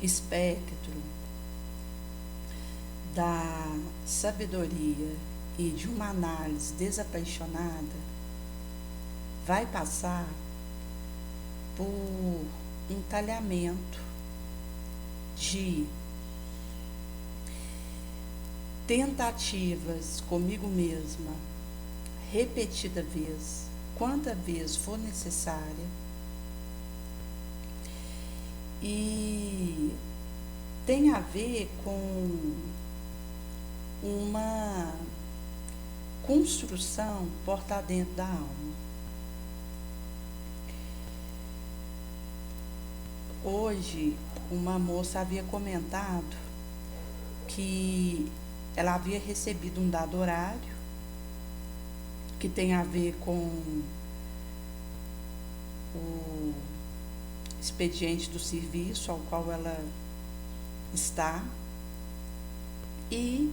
espectro da sabedoria e de uma análise desapaixonada vai passar por um talhamento de tentativas comigo mesma, repetida vez, quanta vez for necessária, e tem a ver com uma construção porta dentro da alma. Hoje, uma moça havia comentado que ela havia recebido um dado horário que tem a ver com o expediente do serviço ao qual ela está, e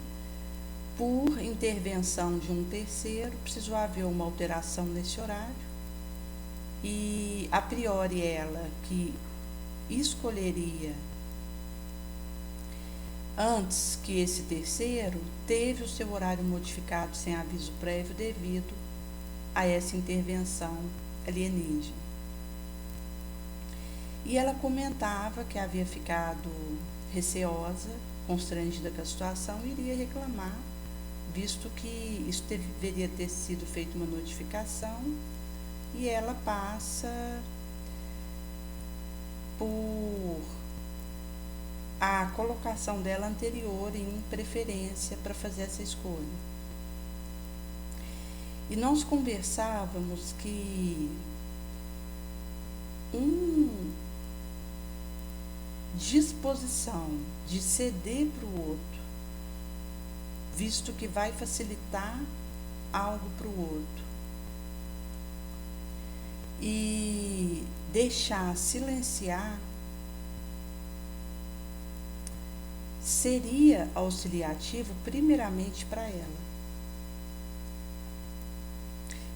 por intervenção de um terceiro precisou haver uma alteração nesse horário, e a priori ela que escolheria antes que esse terceiro teve o seu horário modificado sem aviso prévio devido a essa intervenção alienígena. E ela comentava que havia ficado receosa, constrangida com a situação, e iria reclamar, visto que isso deveria ter sido feita uma notificação, e ela passa por a colocação dela anterior em preferência para fazer essa escolha. E nós conversávamos que disposição de ceder para o outro, visto que vai facilitar algo para o outro, e deixar silenciar seria auxiliativo primeiramente para ela,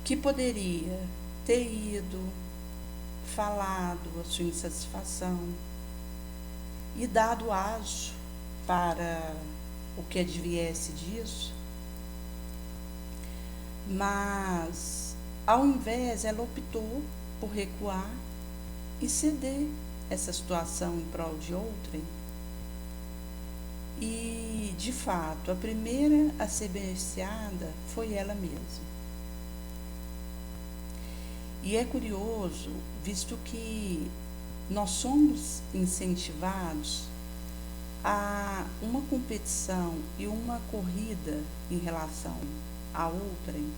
que poderia ter ido, falado a sua insatisfação e dado aso para o que adviesse disso, mas ao invés ela optou por recuar e ceder essa situação em prol de outrem. E, de fato, a primeira a ser beneficiada foi ela mesma. E é curioso, visto que nós somos incentivados a uma competição e uma corrida em relação a outrem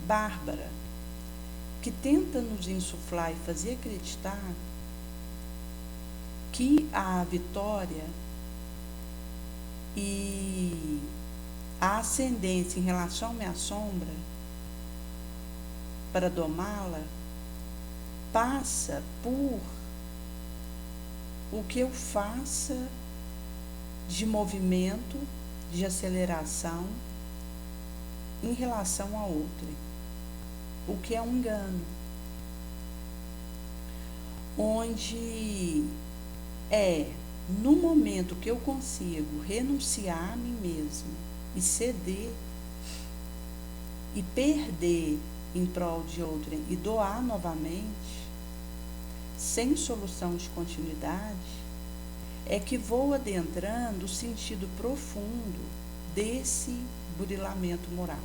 bárbara, que tenta nos insuflar e fazer acreditar que a vitória e a ascendência em relação à minha sombra, para domá-la, passa por o que eu faça de movimento, de aceleração em relação a outra, o que é um engano, onde é no momento que eu consigo renunciar a mim mesmo e ceder e perder em prol de outrem e doar novamente, sem solução de continuidade, é que vou adentrando o sentido profundo desse burilamento moral.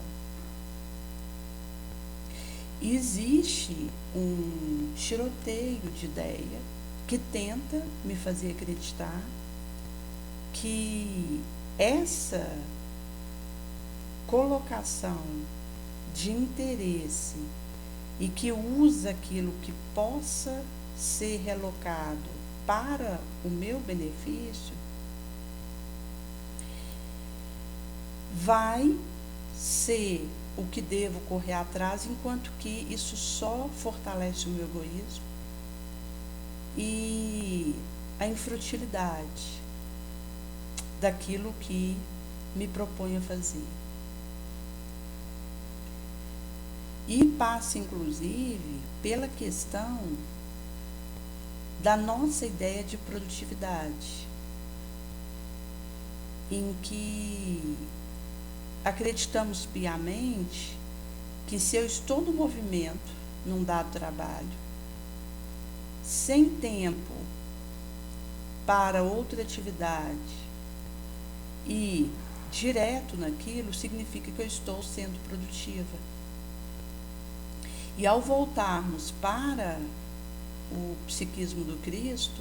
Existe um tiroteio de ideia que tenta me fazer acreditar que essa colocação de interesse e que usa aquilo que possa ser relocado para o meu benefício vai ser o que devo correr atrás, enquanto que isso só fortalece o meu egoísmo e a infrutilidade daquilo que me proponho a fazer. E passa, inclusive, pela questão da nossa ideia de produtividade, em que acreditamos piamente que se eu estou no movimento, num dado trabalho, sem tempo para outra atividade e direto naquilo, significa que eu estou sendo produtiva. E ao voltarmos para o psiquismo do Cristo,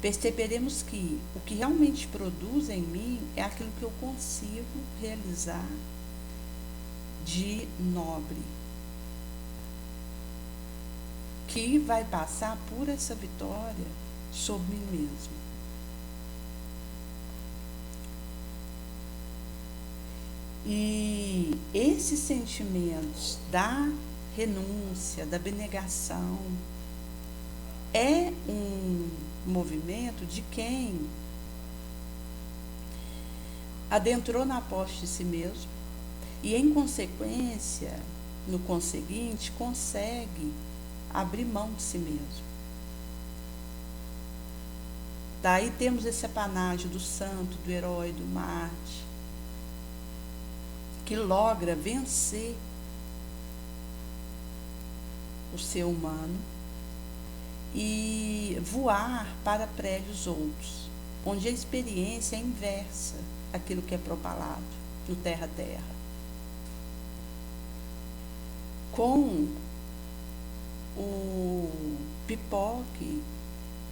perceberemos que o que realmente produz em mim é aquilo que eu consigo realizar de nobre, que vai passar por essa vitória sobre mim mesmo. E esses sentimentos da renúncia, da abnegação, é um movimento de quem adentrou na posse de si mesmo e, em consequência, no conseguinte, consegue abrir mão de si mesmo. Daí temos esse apanágio do santo, do herói, do mártir, que logra vencer o ser humano e voar para prédios outros, onde a experiência é inversa àquilo que é propalado no terra-terra. Com o pipoque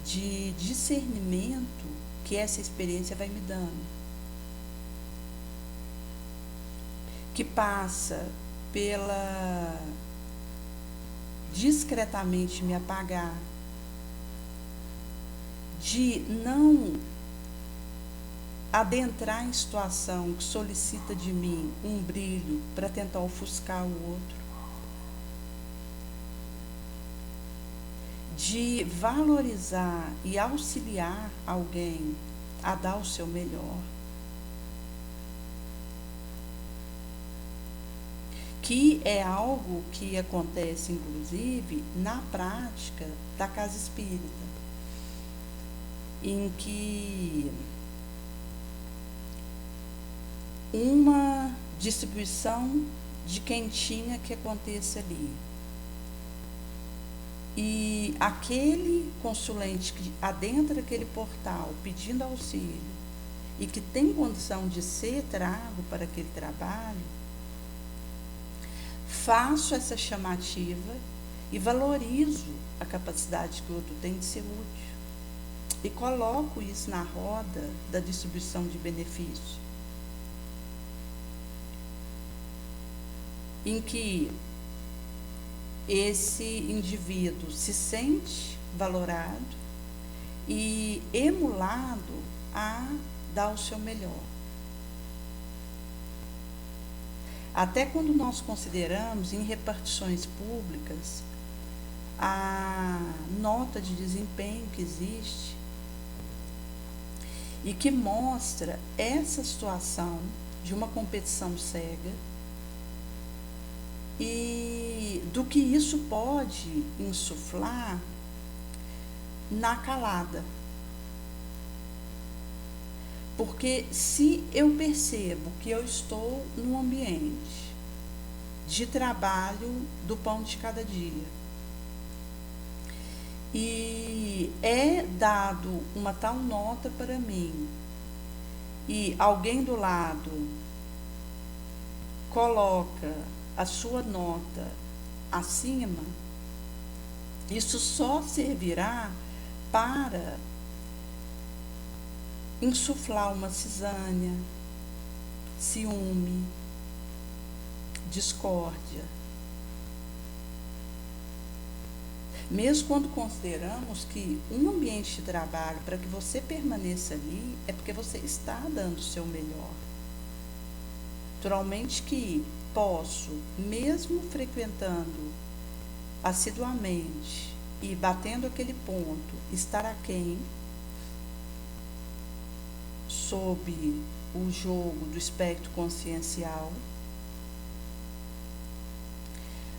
de discernimento que essa experiência vai me dando, que passa pela discretamente me apagar, de não adentrar em situação que solicita de mim um brilho para tentar ofuscar o outro, de valorizar e auxiliar alguém a dar o seu melhor, que é algo que acontece, inclusive, na prática da casa espírita, em que uma distribuição de quentinha que aconteça ali, e aquele consulente que adentra aquele portal pedindo auxílio e que tem condição de ser trago para aquele trabalho, faço essa chamativa e valorizo a capacidade que o outro tem de ser útil e coloco isso na roda da distribuição de benefício, em que esse indivíduo se sente valorado e emulado a dar o seu melhor. Até quando nós consideramos em repartições públicas a nota de desempenho que existe e que mostra essa situação de uma competição cega e do que isso pode insuflar na calada. Porque se eu percebo que eu estou num ambiente de trabalho do pão de cada dia e é dado uma tal nota para mim e alguém do lado coloca a sua nota acima, isso só servirá para insuflar uma cisânia, ciúme, discórdia. Mesmo quando consideramos que um ambiente de trabalho, para que você permaneça ali, é porque você está dando o seu melhor. Naturalmente que posso, mesmo frequentando assiduamente e batendo aquele ponto, estar aquém sob o jogo do espectro consciencial,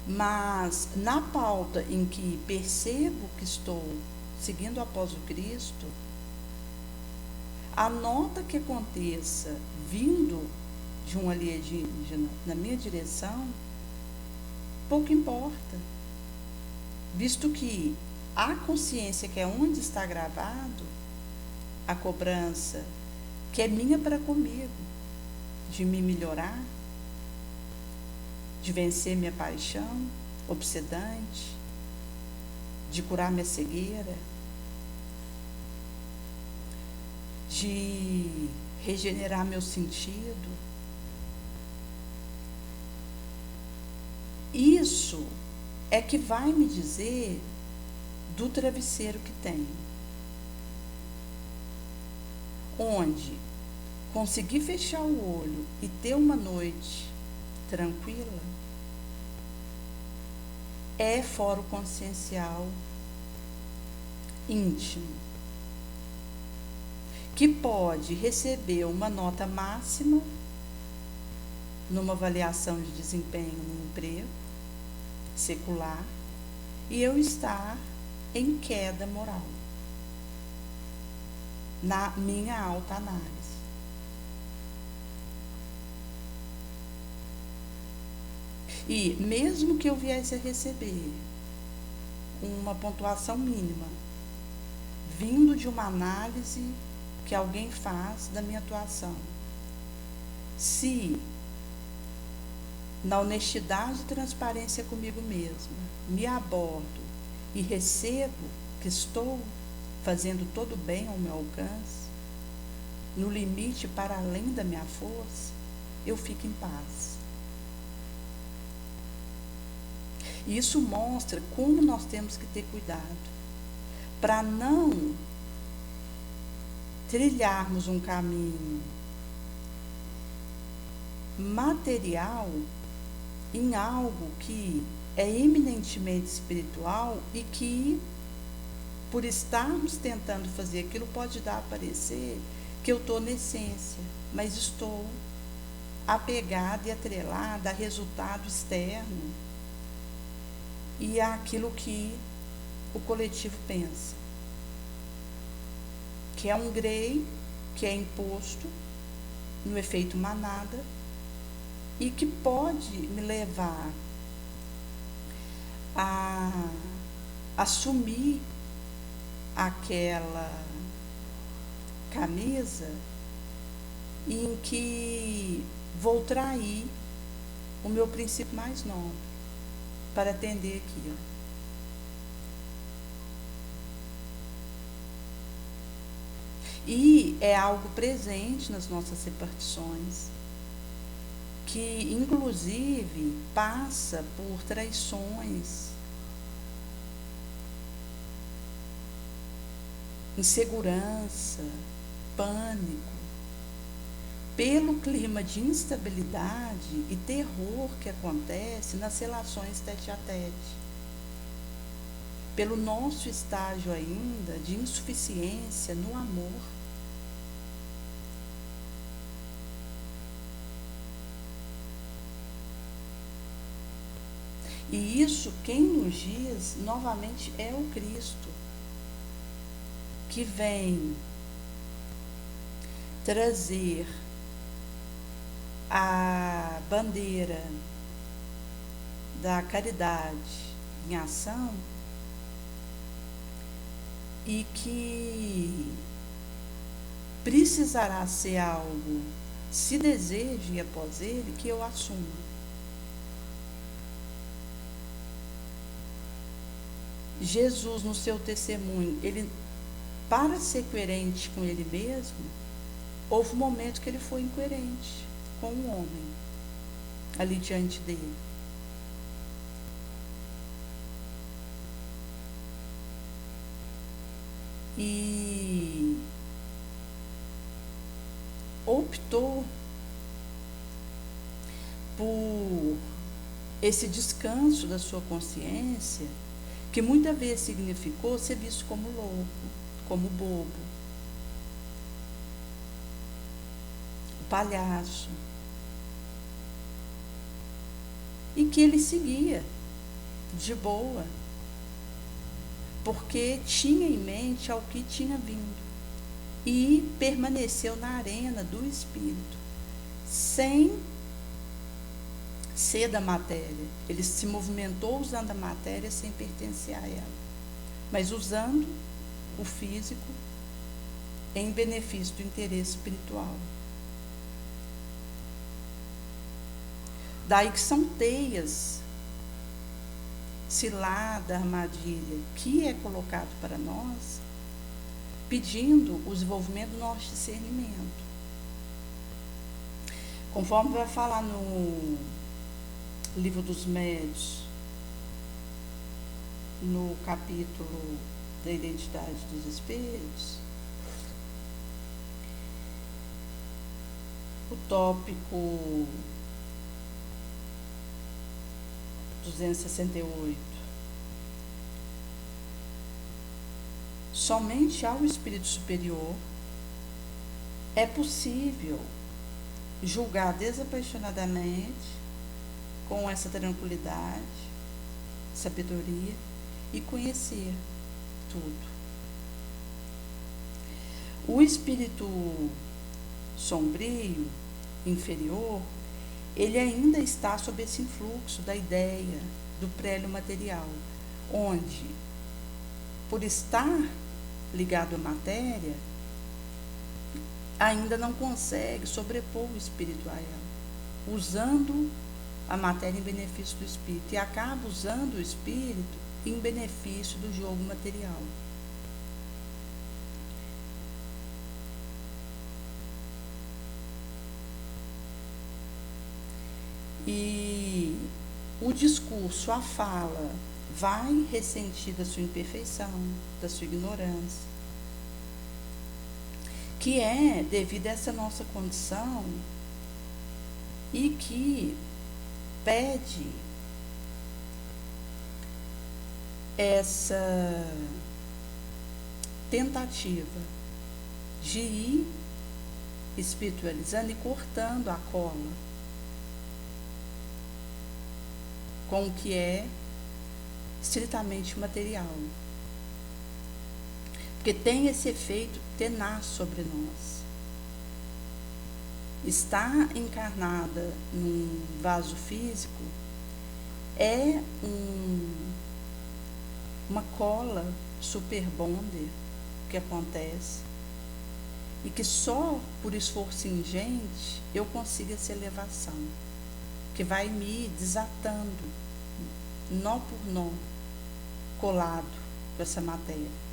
mas na pauta em que percebo que estou seguindo após o Cristo, a nota que aconteça vindo de um alienígena na minha direção, pouco importa, visto que a consciência, que é onde está gravado a cobrança, que é minha para comigo, de me melhorar, de vencer minha paixão obsedante, de curar minha cegueira, de regenerar meu sentido. Isso é que vai me dizer do travesseiro que tenho, onde conseguir fechar o olho e ter uma noite tranquila é fórum consciencial íntimo, que pode receber uma nota máxima numa avaliação de desempenho no emprego secular e eu estar em queda moral na minha autoanálise. E mesmo que eu viesse a receber uma pontuação mínima, vindo de uma análise que alguém faz da minha atuação, se na honestidade e transparência comigo mesma me abordo e recebo que estou fazendo todo o bem ao meu alcance, no limite para além da minha força, eu fico em paz. E isso mostra como nós temos que ter cuidado para não trilharmos um caminho material em algo que é eminentemente espiritual e que, por estarmos tentando fazer aquilo, pode dar a parecer que eu estou na essência, mas estou apegada e atrelada a resultado externo e àquilo que o coletivo pensa, que é um grey, que é imposto no efeito manada e que pode me levar a assumir aquela camisa em que vou trair o meu princípio mais nobre para atender aquilo. E é algo presente nas nossas repartições, que inclusive passa por traições, insegurança, pânico, pelo clima de instabilidade e terror que acontece nas relações tete a tete, pelo nosso estágio ainda de insuficiência no amor. E isso quem nos diz novamente é o Cristo, que vem trazer a bandeira da caridade em ação e que precisará ser algo, se deseje após ele, que eu assuma. Jesus, no seu testemunho, ele, para ser coerente com ele mesmo, houve um momento que ele foi incoerente com o homem ali diante dele. E optou por esse descanso da sua consciência, que muitas vezes significou ser visto como louco, como bobo, o palhaço, e que ele seguia de boa, porque tinha em mente ao que tinha vindo e permaneceu na arena do espírito, sem ser da matéria. Ele se movimentou usando a matéria sem pertencer a ela, mas usando o físico em benefício do interesse espiritual. Daí que são teias, cilada, armadilha, que é colocado para nós, pedindo o desenvolvimento do nosso discernimento. Conforme vai falar no Livro dos Médiuns, no capítulo da identidade dos espíritos, o tópico 268. Somente ao espírito superior é possível julgar desapaixonadamente, com essa tranquilidade, sabedoria, e conhecer tudo. O espírito sombrio, inferior, ele ainda está sob esse influxo da ideia do prélio material, onde, por estar ligado à matéria, ainda não consegue sobrepor o espírito a ela, usando a matéria em benefício do espírito, e acaba usando o espírito em benefício do jogo material. E o discurso, a fala, vai ressentir da sua imperfeição, da sua ignorância, que é devido a essa nossa condição e que pede essa tentativa de ir espiritualizando e cortando a cola com o que é estritamente material, porque tem esse efeito tenaz sobre nós. Estar encarnada num vaso físico é uma cola super bonder que acontece, e que só por esforço ingente eu consigo essa elevação, que vai me desatando nó por nó, colado com essa matéria.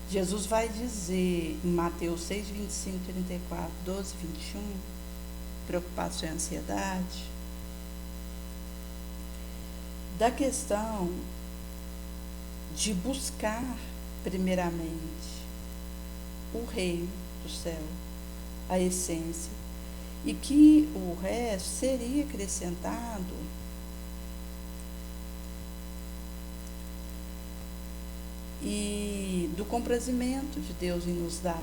Jesus vai dizer em Mateus 6, 25, 34, 12, 21, preocupação e ansiedade, da questão de buscar primeiramente o reino do céu, a essência, e que o resto seria acrescentado e do comprazimento de Deus em nos dar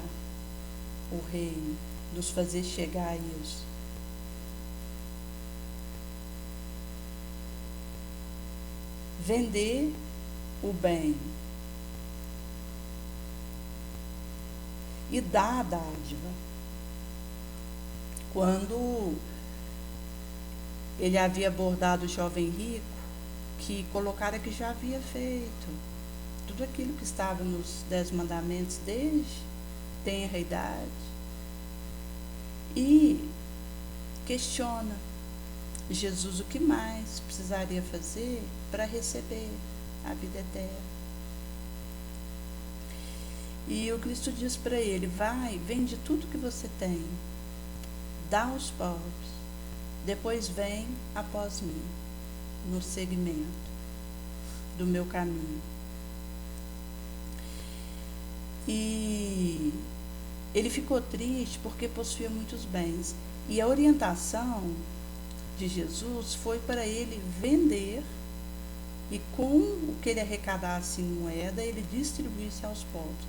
o reino, nos fazer chegar a isso. Vender o bem e dar a dádiva. Quando ele havia abordado o jovem rico, que colocara que já havia feito tudo aquilo que estava nos 10 mandamentos desde tenra idade, e questiona Jesus o que mais precisaria fazer para receber a vida eterna. E o Cristo diz para ele: vai, vende tudo que você tem, dá aos pobres, depois vem após mim, no segmento do meu caminho. E ele ficou triste porque possuía muitos bens, e a orientação de Jesus foi para ele vender, e com o que ele arrecadasse em moeda, ele distribuísse aos pobres,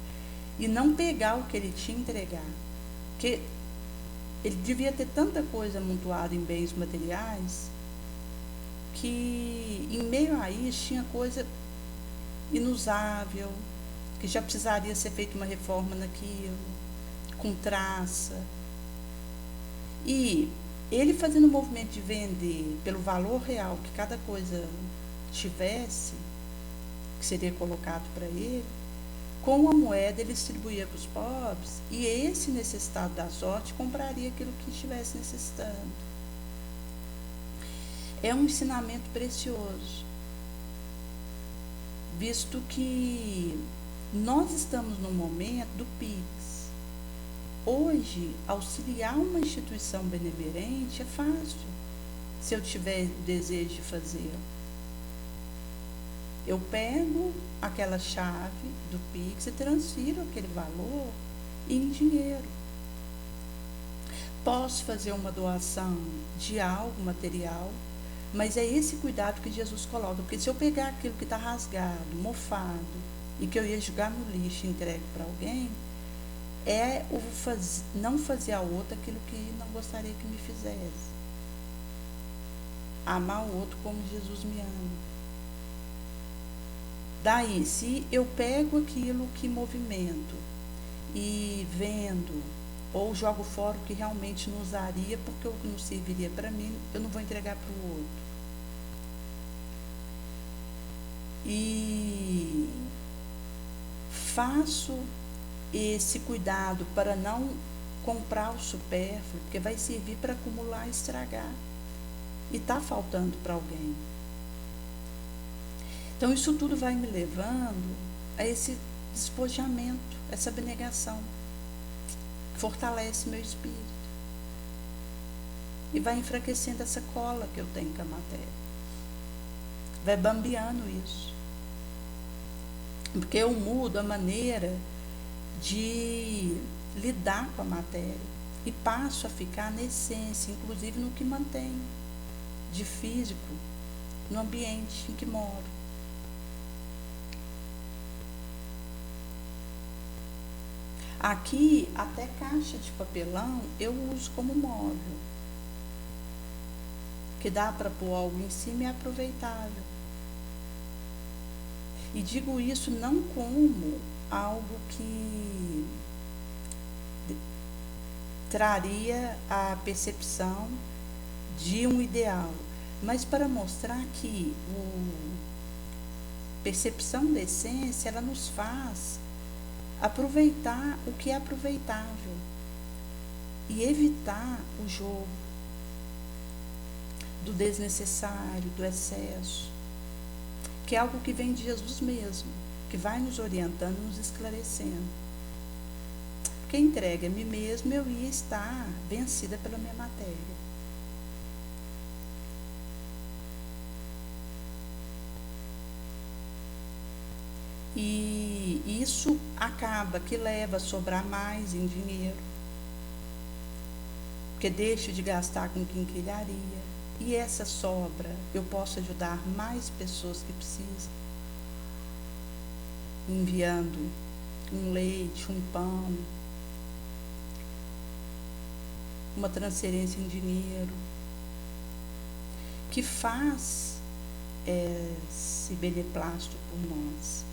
e não pegar o que ele tinha e entregar. Porque Ele devia ter tanta coisa amontoada em bens materiais que, em meio a isso, tinha coisa inusável, que já precisaria ser feita uma reforma naquilo, com traça. E ele fazendo o movimento de vender pelo valor real que cada coisa tivesse, que seria colocado para ele, com a moeda ele distribuía para os pobres e esse necessitado da sorte compraria aquilo que estivesse necessitando. É um ensinamento precioso, visto que nós estamos no momento do PIX. Hoje, auxiliar uma instituição benemerente é fácil, se eu tiver desejo de fazê-lo. Eu pego aquela chave do Pix e transfiro aquele valor em dinheiro. Posso fazer uma doação de algo material, mas é esse cuidado que Jesus coloca, porque se eu pegar aquilo que está rasgado, mofado, e que eu ia jogar no lixo e entregue para alguém, é não fazer a outra aquilo que não gostaria que me fizesse. Amar o outro como Jesus me ama. Daí, se eu pego aquilo que movimento e vendo, ou jogo fora o que realmente não usaria, porque o que não serviria para mim, eu não vou entregar para o outro. E faço esse cuidado para não comprar o supérfluo, porque vai servir para acumular e estragar. E está faltando para alguém. Então, isso tudo vai me levando a esse despojamento, essa abnegação. Fortalece meu espírito. E vai enfraquecendo essa cola que eu tenho com a matéria. Vai bambeando isso. Porque eu mudo a maneira de lidar com a matéria. E passo a ficar na essência, inclusive no que mantenho de físico, no ambiente em que moro. Aqui, até caixa de papelão eu uso como móvel, que dá para pôr algo em cima e é aproveitável. E digo isso não como algo que traria a percepção de um ideal, mas para mostrar que a percepção da essência, ela nos faz aproveitar o que é aproveitável e evitar o jogo do desnecessário, do excesso, que é algo que vem de Jesus mesmo, que vai nos orientando, nos esclarecendo. Porque entregue a mim mesmo, eu ia estar vencida pela minha matéria. E isso acaba que leva a sobrar mais em dinheiro, porque deixo de gastar com quinquilharia. E essa sobra eu posso ajudar mais pessoas que precisam, enviando um leite, um pão, uma transferência em dinheiro, que faz esse beneplácito por nós,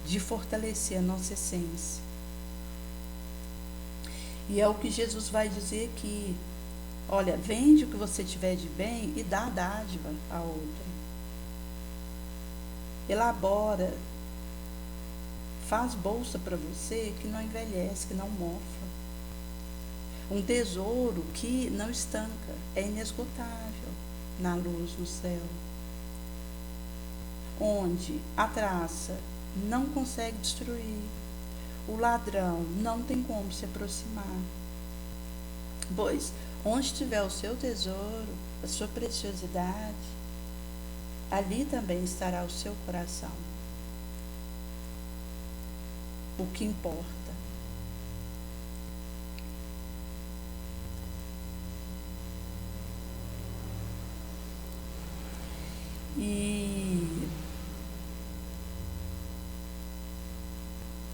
de fortalecer a nossa essência. E é o que Jesus vai dizer aqui: olha, vende o que você tiver de bem e dá a dádiva a outra. Elabora, faz bolsa para você que não envelhece, que não mofa. Um tesouro que não estanca, é inesgotável na luz do céu, onde a traça não consegue destruir, o ladrão não tem como se aproximar. Pois, onde estiver o seu tesouro, a sua preciosidade, ali também estará o seu coração. O que importa. E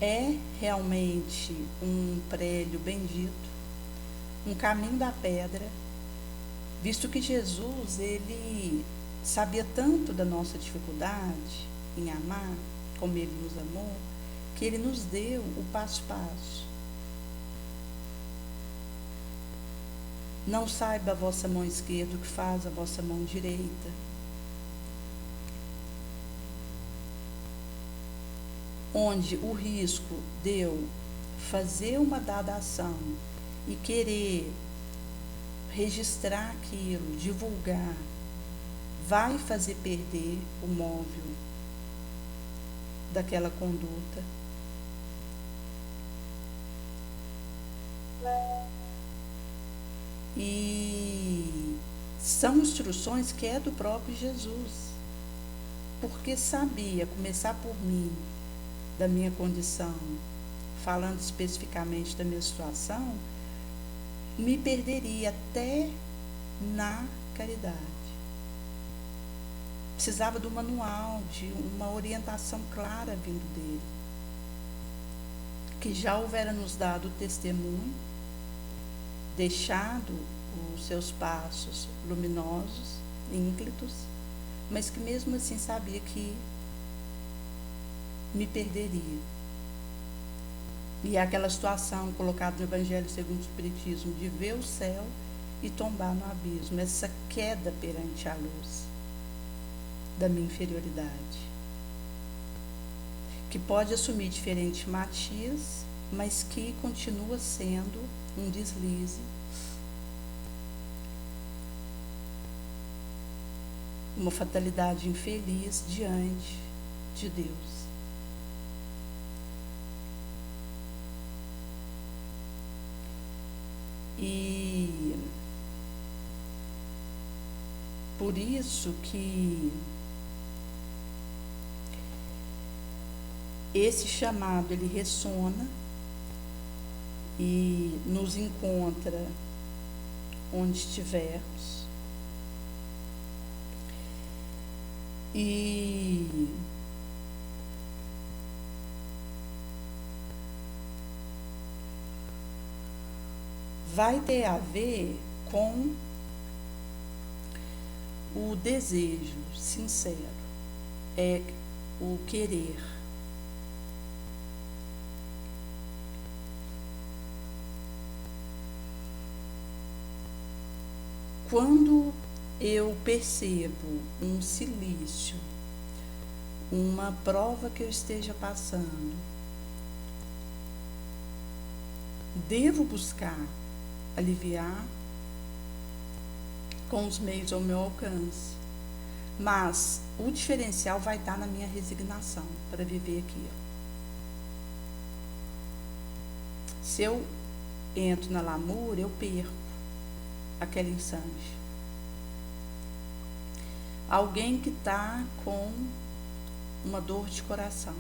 é realmente um prélio bendito um caminho da pedra, visto que Jesus, ele sabia tanto da nossa dificuldade em amar, como ele nos amou, que ele nos deu o passo a passo. Não saiba a vossa mão esquerda o que faz a vossa mão direita. Onde o risco de eu fazer uma dada ação e querer registrar aquilo, divulgar, vai fazer perder o móvel daquela conduta. E são instruções que é do próprio Jesus, porque sabia, começar por mim, da minha condição, falando especificamente da minha situação, me perderia até na caridade. Precisava do manual, de uma orientação clara vindo dele, que já houvera nos dado o testemunho, deixado os seus passos luminosos, ínclitos, mas que mesmo assim sabia que me perderia. E é aquela situação colocada no Evangelho segundo o Espiritismo, de ver o céu e tombar no abismo, essa queda perante a luz da minha inferioridade, que pode assumir diferente matiz, mas que continua sendo um deslize, uma fatalidade infeliz diante de Deus. E por isso que esse chamado ele ressona e nos encontra onde estivermos. E vai ter a ver com o desejo sincero, é o querer. Quando eu percebo um cilício, uma prova que eu esteja passando, devo buscar aliviar com os meios ao meu alcance, mas o diferencial vai estar na minha resignação para viver aquilo. Se eu entro na lamúria, eu perco aquele instante. Alguém que está com uma dor de coração,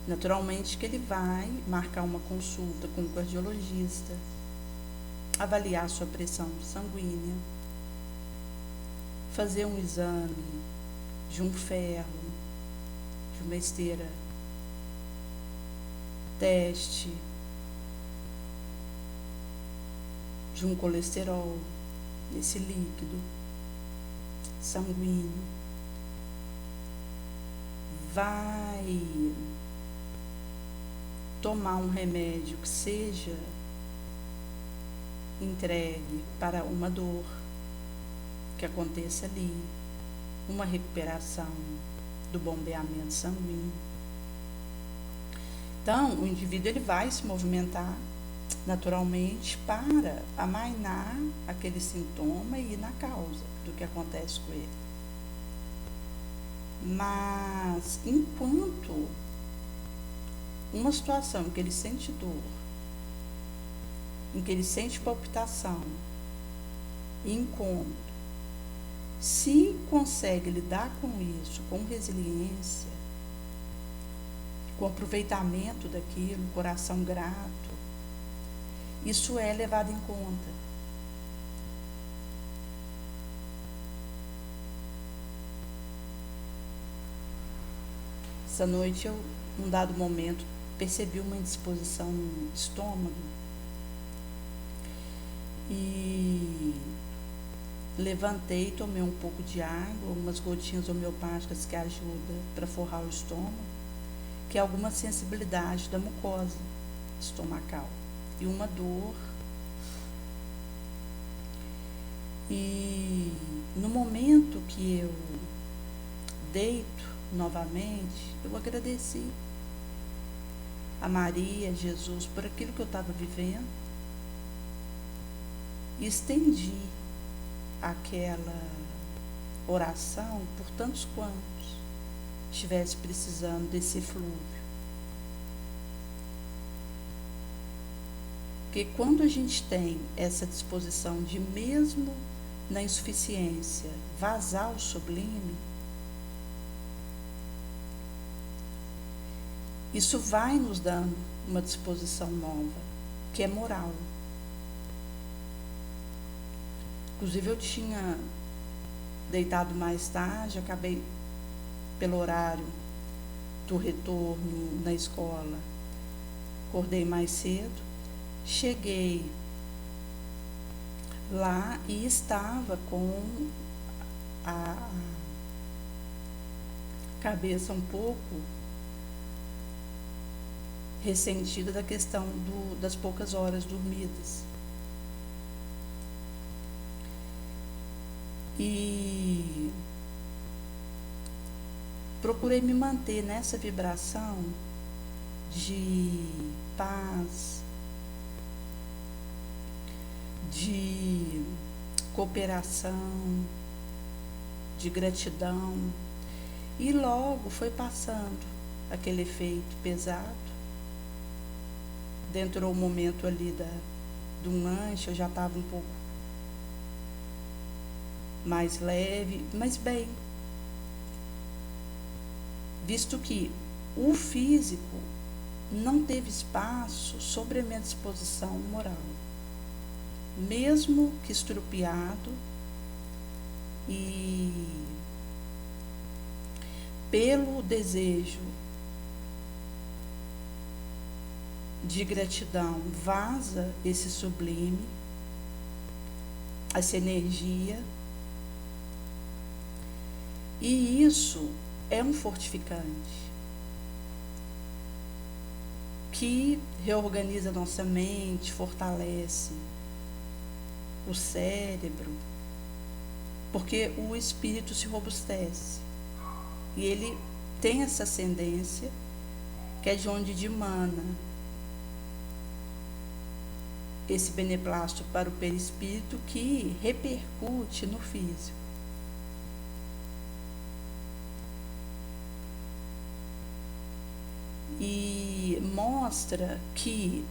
naturalmente que ele vai marcar uma consulta com um cardiologista, avaliar sua pressão sanguínea, fazer um exame de um ferro, de uma esteira, teste de um colesterol, esse líquido sanguíneo, vai tomar um remédio que seja entregue para uma dor que aconteça ali, uma recuperação do bombeamento sanguíneo. Então, o indivíduo ele vai se movimentar naturalmente para amainar aquele sintoma e ir na causa do que acontece com ele. Mas, enquanto uma situação em que ele sente dor, em que ele sente palpitação, incômodo, se consegue lidar com isso com resiliência, com aproveitamento daquilo, coração grato, isso é levado em conta. Essa noite eu, num dado momento, percebi uma indisposição no estômago e levantei, tomei um pouco de água, umas gotinhas homeopáticas que ajudam para forrar o estômago, que é alguma sensibilidade da mucosa estomacal e uma dor. E no momento que eu deito novamente, eu agradeci a Maria, a Jesus, por aquilo que eu estava vivendo e estendi aquela oração por tantos quantos estivesse precisando desse eflúvio. Porque quando a gente tem essa disposição de, mesmo na insuficiência, vazar o sublime, isso vai nos dando uma disposição nova, que é moral. Inclusive, eu tinha deitado mais tarde, acabei, pelo horário do retorno na escola, acordei mais cedo, cheguei lá e estava com a cabeça um pouco ressentida da questão das poucas horas dormidas. E procurei me manter nessa vibração de paz, de cooperação, de gratidão. E logo foi passando aquele efeito pesado. Dentro do momento ali de um lanche, eu já estava um pouco mais leve, mas bem, visto que o físico não teve espaço sobre a minha disposição moral, mesmo que estrupiado, e pelo desejo de gratidão vaza esse sublime, essa energia. E isso é um fortificante que reorganiza nossa mente, fortalece o cérebro, porque o espírito se robustece e ele tem essa ascendência que é de onde dimana esse beneplácito para o perispírito, que repercute no físico. E mostra que,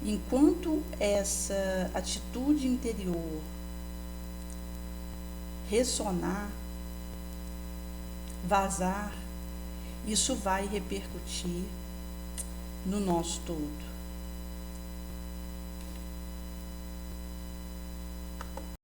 enquanto essa atitude interior ressonar, vazar, isso vai repercutir no nosso todo.